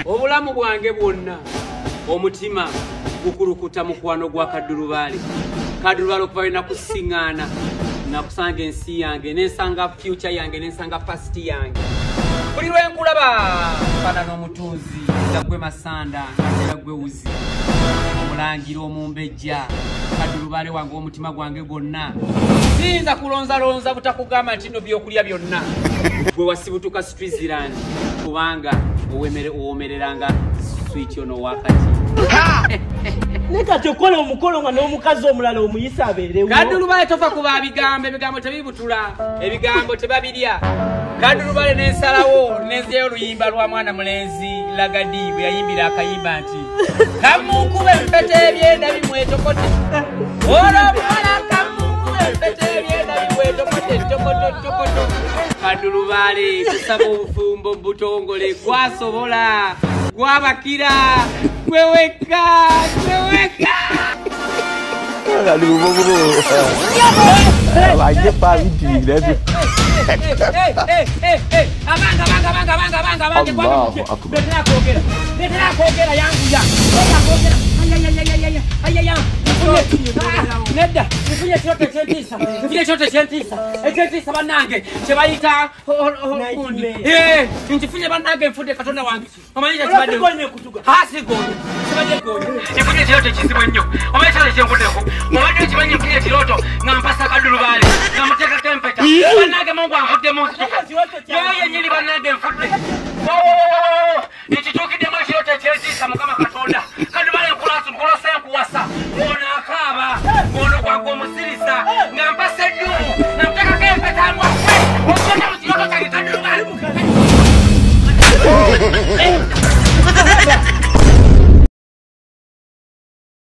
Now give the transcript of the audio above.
obulamu bwange bwonna omutima gukulukuta mukwano gwa Kaddulubaale. Kaddulubaale okuva bwe nakusiŋŋaana nakusanga ensi yange nensanga future yange nensanga past yange. Buli lwe nkulaba faanana omutunzi nga gwe Masanda nga gwe Wuzi omulangira omumbejja Kaddulubaale wange omutima gwange gwonna siyinza kulonzalonza butakugamba nti nno byokulya byonna gwe wasibutuka Switzerland kubanga owomereranga sweet ono wakati. Neka chokola omukolo nga n'omukazi omulala omuyisa abeerewo. Kaddulubaale tofa kuba ebigambo tebibutula ebigambo tebabirya. Kaddulubaale n'ensalawo n'enzeeyo oluyimba lwa mwana mulenzi Lagadi bwe yayimbira akayimba nti kamunkube empete ebyenda bimwetokote olwomwana kamunkube empete ebyenda bimwetokote tokoto. Kaddulubaale tusaba obufumbo butongole gwasobola gwabakira gweweka. Abanye pabidire. Betera yanguya. Nedda, nifunye chote chentisa. Echentisa banange, chebayita okundi. Ntifunye banange mfude Katonda wange. Omanyira kibadde. Hasi gonye. Kibadde gonye. Nifunye chote kizibu nnyo. Omanyira chote kyengudeko. Omanyira kibanye mfunye kiroto ngampasa Kaddulubaale. Ngamuteka tempeta. Banange Mungu amfudde mu. Yoye nyiri banange mfude. Nikitukidde mu chote chentisa Mukama Katonda. Kaddulubaale nkulasa nkuwasa. Ona akaba. Ono kwako musirisa. Ngampasa eddumu. Namuteka tempeta mwa. Okwenda mu kiroto kya Kaddulubaale.